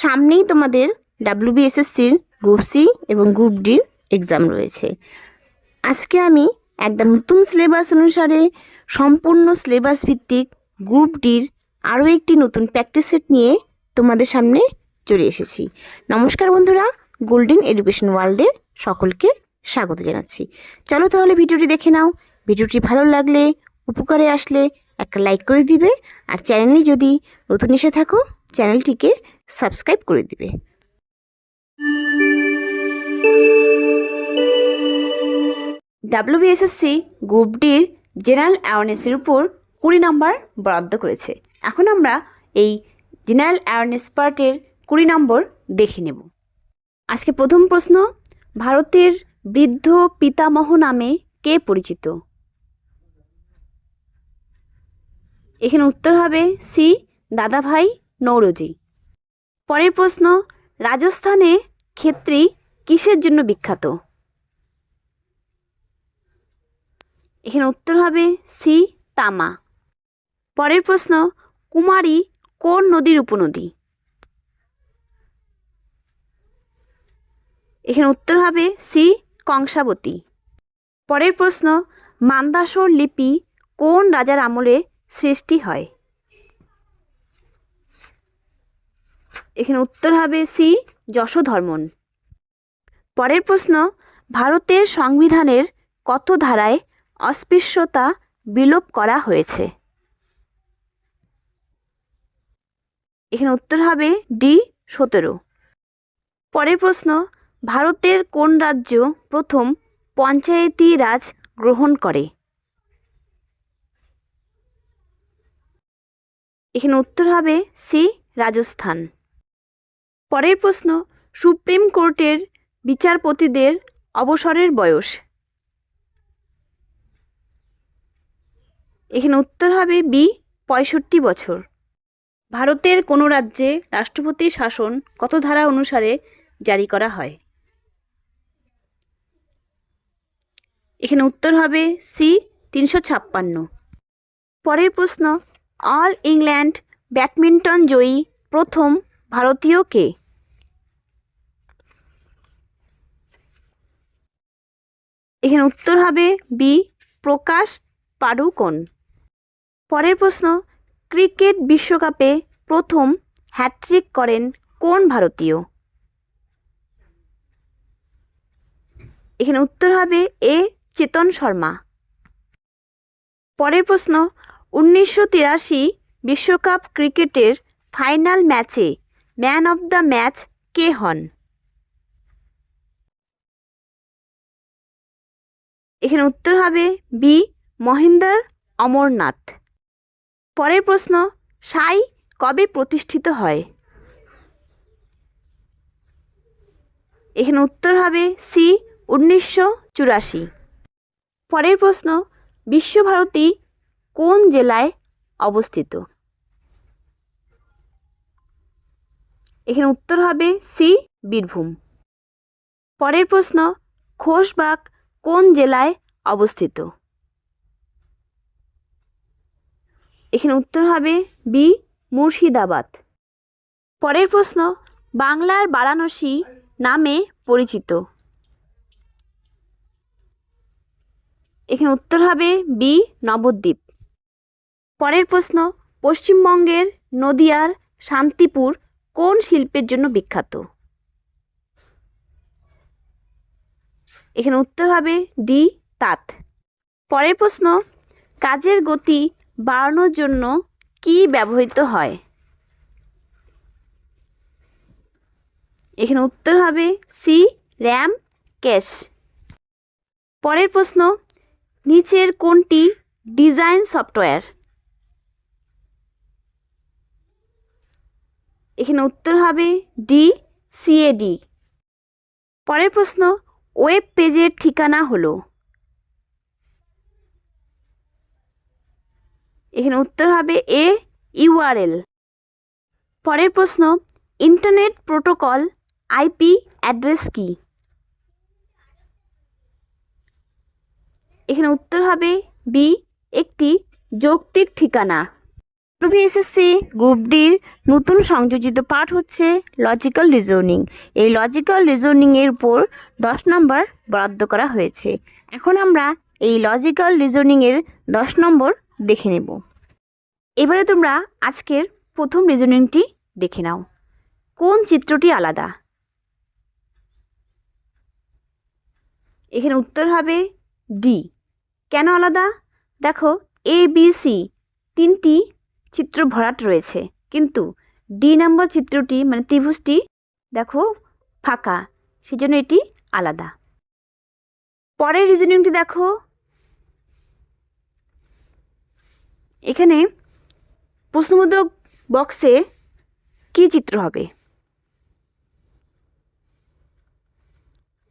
সামনেই তোমাদের ডাব্লিউবিএসএসসির group C এবং গ্রুপ ডির এক্সাম রয়েছে। আজকে আমি একদম নতুন সিলেবাস অনুসারে সম্পূর্ণ সিলেবাস ভিত্তিক গ্রুপ ডির আরও একটি নতুন প্র্যাকটিস সেট নিয়ে তোমাদের সামনে চলে এসেছি। নমস্কার বন্ধুরা, গোল্ডেন এডুকেশন ওয়ার্ল্ডের সকলকে স্বাগত জানাচ্ছি। চলো তাহলে ভিডিওটি দেখে নাও। ভিডিওটি ভালো লাগলে, উপকারে আসলে একটা লাইক করে দিবে, আর চ্যানেলে যদি নতুন এসে থাকো চ্যানেলটিকে সাবস্ক্রাইব করে দিবে। ডাব্লিউবিএসএসসি গ্রুপ ডির জেনারেল অ্যাওয়ারনেসের উপর 20 নম্বর বরাদ্দ করেছে। এখন আমরা এই জেনারেল অ্যাওয়ারনেস পার্টের 20 নম্বর দেখে নেব। আজকে প্রথম প্রশ্ন, ভারতের বৃদ্ধ পিতামহ নামে কে পরিচিত? এখানে উত্তর হবে সি, দাদাভাই নৌরোজি। পরের প্রশ্ন, রাজস্থানে ক্ষেত্রী কিসের জন্য বিখ্যাত? এখানে উত্তর হবে সি, তামা। পরের প্রশ্ন, কুমারী কোন নদীর উপনদী? এখানে উত্তর হবে সি, কংসাবতী। পরের প্রশ্ন, মান্দাসর লিপি কোন রাজার আমলে সৃষ্টি হয়? এখানে উত্তর হবে সি, যশোধর্মন। পরের প্রশ্ন, ভারতের সংবিধানের কত ধারায় অস্পৃশ্যতা বিলোপ করা হয়েছে? এখানে উত্তর হবে ডি, 17। পরের প্রশ্ন, ভারতের কোন রাজ্য প্রথম পঞ্চায়েতি রাজ গ্রহণ করে? এখানে উত্তর হবে সি, রাজস্থান। পরের প্রশ্ন, সুপ্রিম কোর্টের বিচারপতিদের অবসরের বয়স? এখানে উত্তর হবে বি, 65 বছর। ভারতের কোনো রাজ্যে রাষ্ট্রপতির শাসন কত ধারা অনুসারে জারি করা হয়? এখানে উত্তর হবে সি, 356। পরের প্রশ্ন, অল ইংল্যান্ড ব্যাডমিন্টন জয়ী প্রথম ভারতীয় কে? এখানে উত্তর হবে বি, প্রকাশ পাড়ুকোন। পরের প্রশ্ন, ক্রিকেট বিশ্বকাপে প্রথম হ্যাট্রিক করেন কোন ভারতীয়? এখানে উত্তর হবে এ, চেতন শর্মা। পরের প্রশ্ন, 1983 বিশ্বকাপ ক্রিকেটের ফাইনাল ম্যাচে ম্যান অব দ্য ম্যাচ কে হন? এখানে উত্তর হবে বি, মহেন্দ্র অমরনাথ। পরের প্রশ্ন, সাই কবে প্রতিষ্ঠিত হয়? এখানে উত্তর হবে সি, 1984। পরের প্রশ্ন, বিশ্বভারতী কোন জেলায় অবস্থিত? এখানে উত্তর হবে সি, বীরভূম। পরের প্রশ্ন, খোশবাগ কোন জেলায় অবস্থিত? এখানে উত্তর হবে বি, মুর্শিদাবাদ। পরের প্রশ্ন, বাংলার বারাণসী নামে পরিচিত? এখানে উত্তর হবে বি, নবদ্বীপ। পরের প্রশ্ন, পশ্চিমবঙ্গের নদিয়ার শান্তিপুর কোন শিল্পের জন্য বিখ্যাত? এখানে উত্তর হবে ডি, তাঁত। পরের প্রশ্ন, কাজের গতি বাড়ানোর জন্য কি ব্যবহৃত হয়? এখানে উত্তর হবে সি, র্যাম ক্যাশ। পরের প্রশ্ন, নিচের কোনটি ডিজাইন সফটওয়্যার? এখানে উত্তর হবে ডি, সিএডি। পরের প্রশ্ন, ওয়েব পেজের ঠিকানা হলো? এখানে উত্তর হবে এ, ইউআরএল। পরের প্রশ্ন, ইন্টারনেট প্রোটোকল আইপি অ্যাড্রেস কি? এখানে উত্তর হবে বি, একটি যৌক্তিক ঠিকানা। WBSSC গ্রুপ ডির নতুন সংযোজিত পাঠ হচ্ছে লজিক্যাল রিজনিং। এই লজিক্যাল রিজনিংয়ের উপর 10 নম্বর বরাদ্দ করা হয়েছে। এখন আমরা এই লজিক্যাল রিজনিংয়ের 10 নম্বর দেখে নেব। এবারে তোমরা আজকের প্রথম রিজনিংটি দেখে নাও। কোন চিত্রটি আলাদা? এখানে উত্তর হবে ডি। কেন আলাদা? দেখো ABC তিনটি চিত্র ভরাট রয়েছে, কিন্তু ডি নম্বর চিত্রটি মানে ত্রিভুজটি দেখো ফাঁকা, সেজন্য এটি আলাদা। পরের রিজনিংটি দেখো, এখানে প্রশ্নবোধক বক্সে কি চিত্র হবে?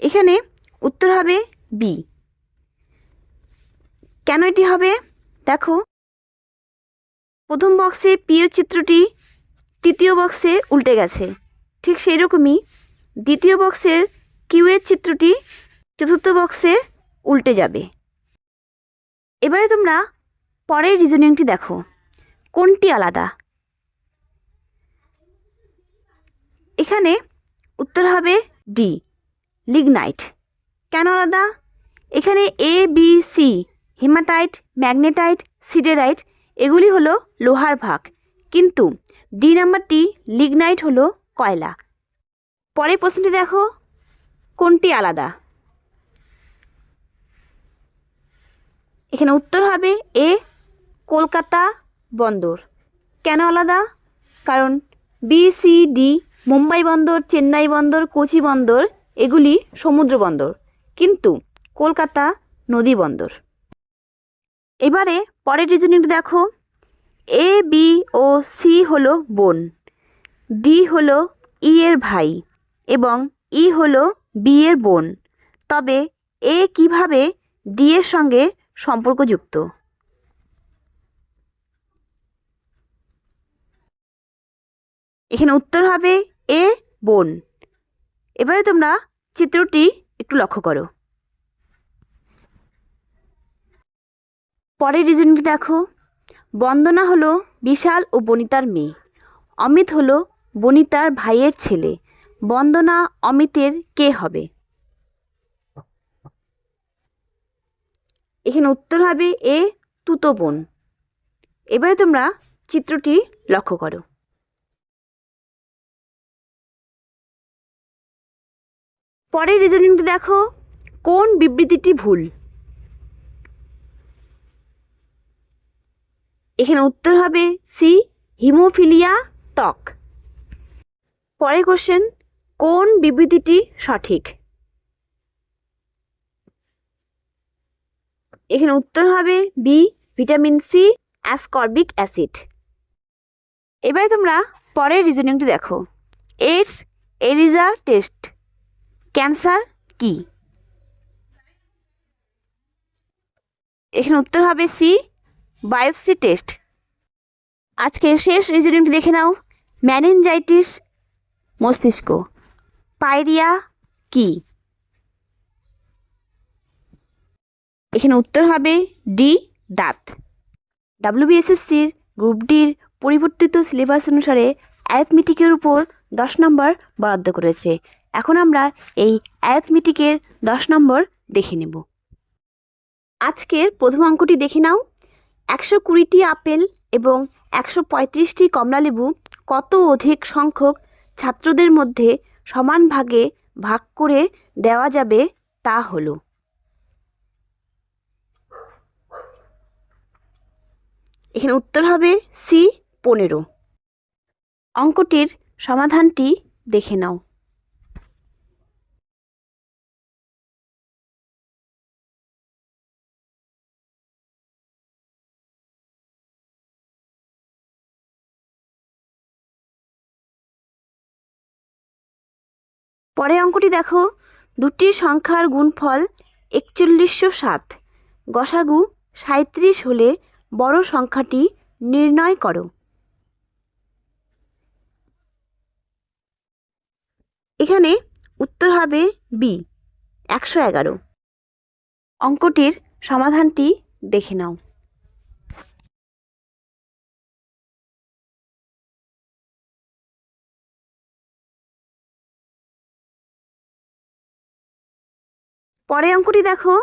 এখানে উত্তর হবে বি। কেন এটি হবে? দেখো প্রথম বক্সে পি এর চিত্রটি তৃতীয় বক্সে উল্টে গেছে, ঠিক সেই রকমই দ্বিতীয় বক্সের কিউ এর চিত্রটি চতুর্থ বক্সে উল্টে যাবে। এবারে তোমরা পরের রিজনিংটি দেখো, কোনটি আলাদা? এখানে উত্তর হবে ডি, লিগনাইট। কেন আলাদা? এখানে ABC হেমাটাইট, ম্যাগনেটাইট, সিডেরাইট এগুলি হলো লোহার ভাগ, কিন্তু ডি নাম্বারটি লিগনাইট হলো কয়লা। পরের প্রশ্নটি দেখো, কোনটি আলাদা? এখানে উত্তর হবে এ, কলকাতা বন্দর। কেন আলাদা? কারণ BCD মুম্বাই বন্দর, চেন্নাই বন্দর, কোচি বন্দর এগুলি সমুদ্র বন্দর, কিন্তু কলকাতা নদী বন্দর। এবারে পরের রিজনিংটি দেখো, A, B ও C হলো বোন, D হলো E এর ভাই এবং E হলো B এর বোন, তবে A কিভাবে D এর সঙ্গে সম্পর্কযুক্ত? এখানে উত্তর হবে এ, বোন। এবারে তোমরা চিত্রটি একটু লক্ষ্য করো। পরের রিজনটি দেখো, বন্দনা হলো বিশাল ও বনিতার মেয়ে, অমিত হলো বনিতার ভাইয়ের ছেলে, বন্দনা অমিতের কে হবে? এখানে উত্তর হবে এ, তুতো বোন। এবারে তোমরা চিত্রটি লক্ষ্য করো। পরের রিজনিংটি দেখো, কোন বিবৃতিটি ভুল? এখানে উত্তর হবে সি, হিমোফিলিয়া ত্বক। পরের কোশ্চেন, কোন বিবৃতিটি সঠিক? এখানে উত্তর হবে B, vitamin C ascorbic acid. এবারে তোমরা পরের রিজনিংটি দেখো, এইডস এলিজা টেস্ট, ক্যান্সার কি? এখানে উত্তর হবে সি, বায়োপসি টেস্ট। আজকের শেষ রিজনিংটি দেখে নাও, ম্যানিনজাইটিস মস্তিষ্ক, পাইরিয়া কি? এখানে উত্তর হবে ডি, দাঁত। WBSSCর গ্রুপ ডির পরিবর্তিত সিলেবাস অনুসারে অ্যারিথমেটিকের উপর 10 নম্বর বরাদ্দ করেছে। এখন আমরা এই অ্যারিথমেটিকের 10 নম্বর দেখে নেব। আজকের প্রথম অঙ্কটি দেখে নাও, 120টি আপেল এবং 135টি কমলালেবু কত অধিক সংখ্যক ছাত্রদের মধ্যে সমান ভাগে ভাগ করে দেওয়া যাবে তা হলো। এখানে উত্তর হবে সি, 15। অঙ্কটির সমাধানটি দেখে নাও। পরে অঙ্কটি দেখো, দুটি সংখ্যার গুণফল 4107, গসাগু 37 হলে বড় সংখ্যাটি নির্ণয় করো। এখানে উত্তর হবে বি, 111। অঙ্কটির সমাধানটি দেখে নাও। পরে অঙ্কটি দেখো,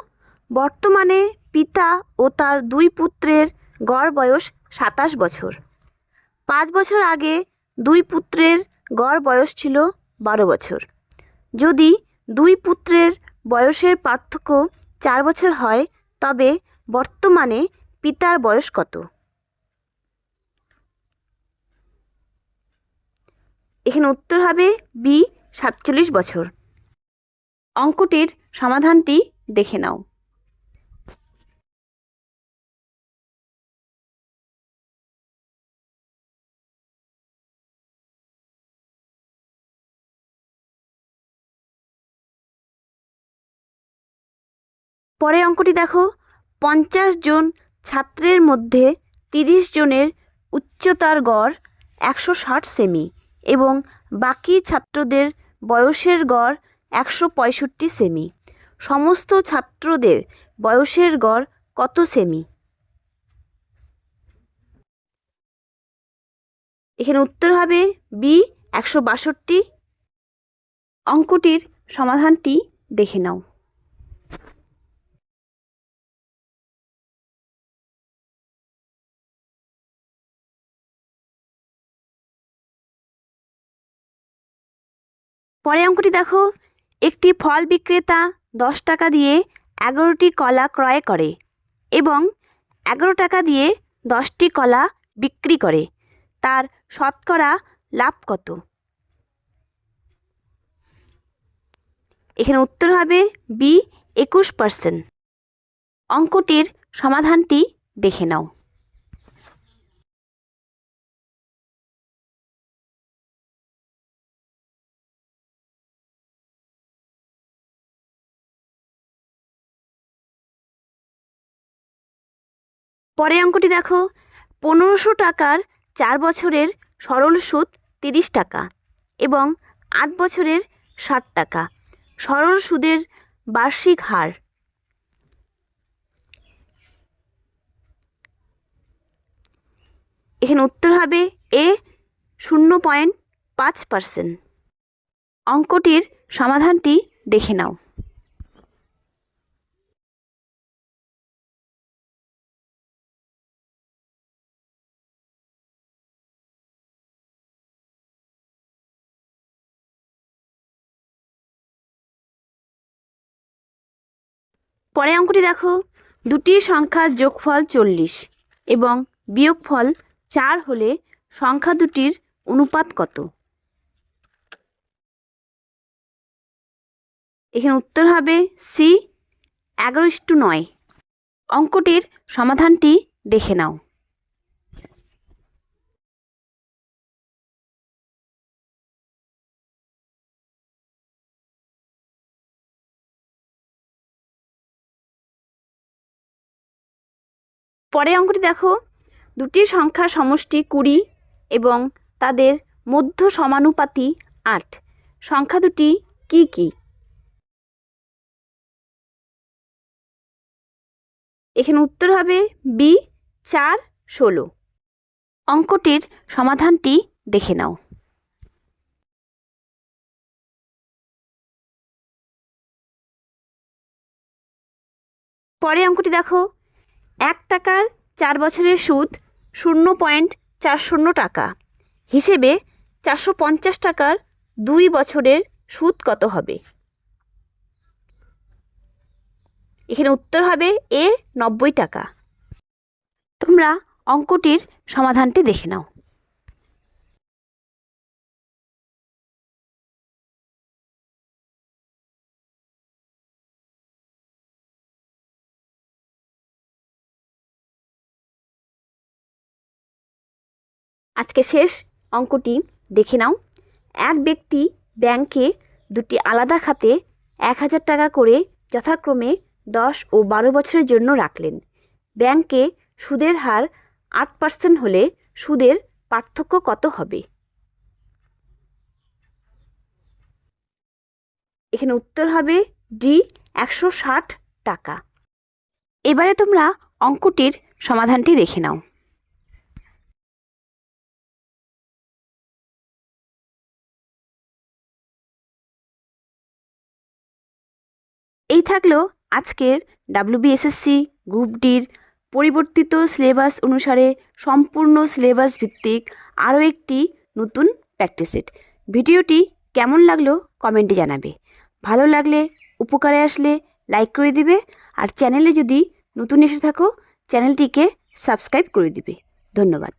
বর্তমানে পিতা ও তার 2 পুত্রের গড় বয়স 27 বছর। 5 বছর আগে 2 পুত্রের গড় বয়স ছিল 12 বছর। যদি 2 পুত্রের বয়সের পার্থক্য 4 বছর হয়, তবে বর্তমানে পিতার বয়স কত? এখানে উত্তর হবে বি, 47 বছর। অঙ্কটির সমাধানটি দেখে নাও। পরে অঙ্কটি দেখো, 50 জন ছাত্রের মধ্যে 30 জনের উচ্চতার গড় 160 সেমি এবং বাকি ছাত্রদের বয়সের গড় 165 সেমি। সমস্ত ছাত্রদের বয়সের গড় কত সেমি? এখানে উত্তর হবে বি, 162। অঙ্কটির সমাধানটি দেখে নাও। পরে অঙ্কটি দেখো, একটি ফল বিক্রেতা 10 টাকা দিয়ে 11টি কলা ক্রয় করে এবং 11 টাকা দিয়ে 10টি কলা বিক্রি করে। তার শতকরা লাভ কত? এখানে উত্তর হবে বি, 21%। অঙ্কটির সমাধানটি দেখে নাও। পরে অঙ্কটি দেখো, 1500 টাকার 4 বছরের সরল সুদ 30 টাকা এবং 8 বছরের 60 টাকা। সরল সুদের বার্ষিক হার। এখানে উত্তর হবে এ, 0.5%। অঙ্কটির সমাধানটি দেখে নাও। পরে অঙ্কটি দেখো, দুটি সংখ্যার যোগফল 40 এবং বিয়োগফল 4 হলে সংখ্যা দুটির অনুপাত কত? এখানে উত্তর হবে সি, 11:9। অঙ্কটির সমাধানটি দেখে নাও। পরে অঙ্কটি দেখো, দুটি সংখ্যার সমষ্টি 20 এবং তাদের মধ্য সমানুপাতি 8। সংখ্যা দুটি কি কি? এখানে উত্তর হবে বি, 4, 16। অঙ্কটির সমাধানটি দেখে নাও। পরে অঙ্কটি দেখো, 1 টাকার 4 বছরের সুদ 0.40 টাকা হিসেবে 450 টাকার 2 বছরের সুদ কত হবে? এখানে উত্তর হবে এ, 90 টাকা। তোমরা অঙ্কটির সমাধানটি দেখে নাও। আজকে শেষ অঙ্কটি দেখে নাও। এক ব্যক্তি ব্যাংকে দুটি আলাদা খাতে 1000 টাকা করে যথাক্রমে 10 ও 12 বছরের জন্য রাখলেন। ব্যাংকে সুদের হার 8% হলে সুদের পার্থক্য কত হবে? এখানে উত্তর হবে ডি, 160 টাকা। এবারে তোমরা অঙ্কটির সমাধানটি দেখে নাও। এই এই থাকলো আজকের ডাব্লিউবিএসএসসি গ্রুপ ডির পরিবর্তিত সিলেবাস অনুসারে সম্পূর্ণ সিলেবাস ভিত্তিক আরও একটি নতুন প্র্যাকটিস সেট। ভিডিওটি কেমন লাগলো কমেন্টে জানাবে। ভালো লাগলে, উপকারে আসলে লাইক করে দিবে, আর চ্যানেলে যদি নতুন এসে থাকো চ্যানেলটিকে সাবস্ক্রাইব করে দিবে। ধন্যবাদ।